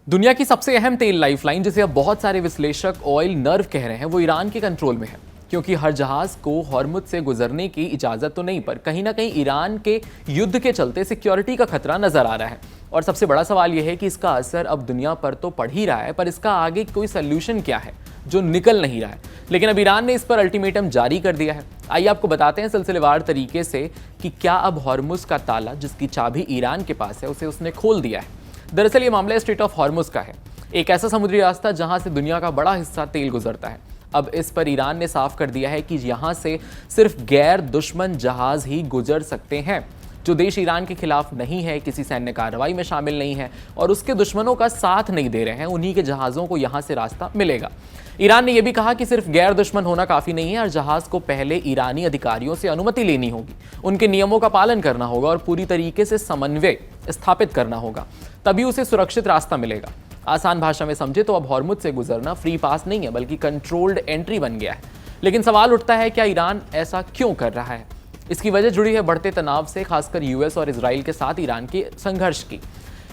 दुनिया की सबसे अहम तेल लाइफलाइन, जिसे अब बहुत सारे विश्लेषक ऑयल नर्व कह रहे हैं, वो ईरान के कंट्रोल में है। क्योंकि हर जहाज को हॉर्मुज से गुजरने की इजाजत तो नहीं, पर कहीं ना कहीं ईरान के युद्ध के चलते सिक्योरिटी का खतरा नजर आ रहा है। और सबसे बड़ा सवाल यह है कि इसका असर अब दुनिया पर तो पड़ ही रहा है, पर इसका आगे कोई सोल्यूशन क्या है जो निकल नहीं रहा है। लेकिन अब ईरान ने इस पर अल्टीमेटम जारी कर दिया है। आइए आपको बताते हैं सिलसिलेवार तरीके से कि क्या अब हॉर्मुज का ताला, जिसकी चाबी ईरान के पास है, उसे उसने खोल दिया है। दरअसल ये मामला स्ट्रेट ऑफ हॉर्मुज का है, एक ऐसा समुद्री रास्ता जहां से दुनिया का बड़ा हिस्सा तेल गुजरता है। अब इस पर ईरान ने साफ कर दिया है कि यहां से सिर्फ गैर दुश्मन जहाज ही गुजर सकते हैं। जो देश ईरान के खिलाफ नहीं है, किसी सैन्य कार्रवाई में शामिल नहीं है और उसके दुश्मनों का साथ नहीं दे रहे हैं, उन्हीं के जहाज़ों को यहां से रास्ता मिलेगा। ईरान ने यह भी कहा कि सिर्फ गैर दुश्मन होना काफ़ी नहीं है और जहाज़ को पहले ईरानी अधिकारियों से अनुमति लेनी होगी, उनके नियमों का पालन करना होगा और पूरी तरीके से समन्वय स्थापित करना होगा, तभी उसे सुरक्षित रास्ता मिलेगा। आसान भाषा में समझे तो अब हॉर्मुज से गुजरना फ्री पास नहीं है, बल्कि कंट्रोल्ड एंट्री बन गया है। लेकिन सवाल उठता है, क्या ईरान ऐसा क्यों कर रहा है? इसकी वजह जुड़ी है बढ़ते तनाव से, खासकर यूएस और इजराइल के साथ ईरान के संघर्ष की।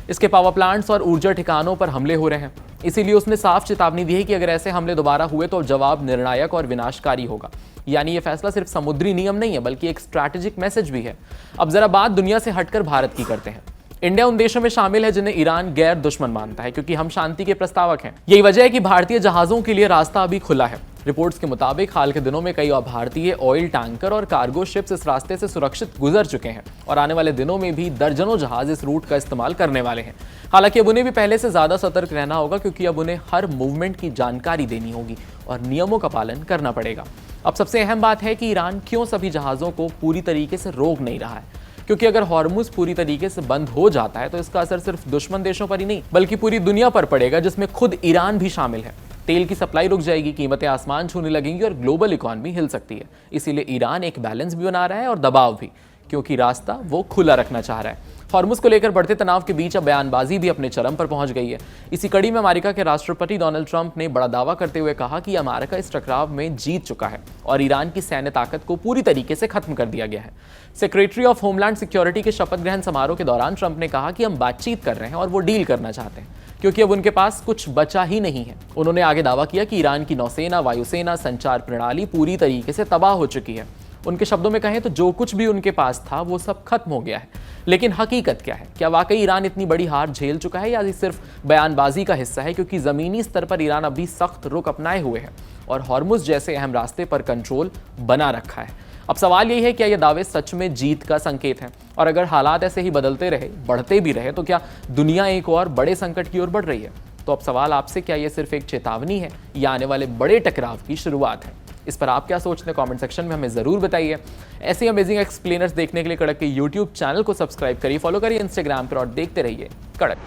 इसके पावर प्लांट्स और ऊर्जा ठिकानों पर हमले हो रहे हैं, इसीलिए उसने साफ चेतावनी दी है कि अगर ऐसे हमले दोबारा हुए तो जवाब निर्णायक और विनाशकारी होगा। यानी ये फैसला सिर्फ समुद्री नियम नहीं है, बल्कि एक स्ट्रैटेजिक मैसेज भी है। अब जरा बात दुनिया से हटकर भारत की करते हैं। इंडिया उन देशों में शामिल है जिन्हें ईरान गैर दुश्मन मानता है, क्योंकि हम शांति के प्रस्तावक हैं। यही वजह है कि भारतीय जहाजों के लिए रास्ता अभी खुला है। रिपोर्ट्स के मुताबिक हाल के दिनों में कई भारतीय ऑयल टैंकर और कार्गो शिप्स इस रास्ते से सुरक्षित गुजर चुके हैं और आने वाले दिनों में भी दर्जनों जहाज इस रूट का इस्तेमाल करने वाले हैं। हालांकि अब उन्हें भी पहले से ज्यादा सतर्क रहना होगा, क्योंकि अब उन्हें हर मूवमेंट की जानकारी देनी होगी और नियमों का पालन करना पड़ेगा। अब सबसे अहम बात है कि ईरान क्यों सभी जहाजों को पूरी तरीके से रोक नहीं रहा है, क्योंकि अगर हॉर्मुज पूरी तरीके से बंद हो जाता है तो इसका असर सिर्फ दुश्मन देशों पर ही नहीं, बल्कि पूरी दुनिया पर पड़ेगा, जिसमें खुद ईरान भी शामिल है। तेल की सप्लाई रुक जाएगी, कीमतें आसमान छूने लगेंगी और ग्लोबल इकोनॉमी हिल सकती है। इसीलिए ईरान एक बैलेंस भी बना रहा है और दबाव भी, क्योंकि रास्ता वो खुला रखना चाह रहा है। हॉर्मुज को लेकर बढ़ते तनाव के बीच अब बयानबाजी भी अपने चरम पर पहुंच गई है। इसी कड़ी में अमेरिका के राष्ट्रपति डोनाल्ड ट्रंप ने बड़ा दावा करते हुए कहा कि अमेरिका इस टकराव में जीत चुका है और ईरान की सैन्य ताकत को पूरी तरीके से खत्म कर दिया गया है। सेक्रेटरी ऑफ होमलैंड सिक्योरिटी के शपथ ग्रहण समारोह के दौरान ट्रंप ने कहा कि हम बातचीत कर रहे हैं और वो डील करना चाहते हैं, क्योंकि अब उनके पास कुछ बचा ही नहीं है। उन्होंने आगे दावा किया कि ईरान की नौसेना, वायुसेना, संचार प्रणाली पूरी तरीके से तबाह हो चुकी है। उनके शब्दों में कहें तो जो कुछ भी उनके पास था वो सब खत्म हो गया है। लेकिन हकीकत क्या है? क्या वाकई ईरान इतनी बड़ी हार झेल चुका है या ये सिर्फ बयानबाजी का हिस्सा है? क्योंकि जमीनी स्तर पर ईरान अभी सख्त रुख अपनाए हुए है और हॉर्मुज जैसे अहम रास्ते पर कंट्रोल बना रखा है। अब सवाल यही है, क्या ये दावे सच में जीत का संकेत है? और अगर हालात ऐसे ही बदलते रहे, बढ़ते भी रहे, तो क्या दुनिया एक और बड़े संकट की ओर बढ़ रही है? तो अब सवाल आपसे, क्या ये सिर्फ एक चेतावनी है या आने वाले बड़े टकराव की शुरुआत है? इस पर आप क्या सोचते हैं? कमेंट सेक्शन में हमें जरूर बताइए। ऐसे अमेजिंग एक्सप्लेनर्स देखने के लिए कड़क के यूट्यूब चैनल को सब्सक्राइब करिए, फॉलो करिए इंस्टाग्राम पर और देखते रहिए कड़क।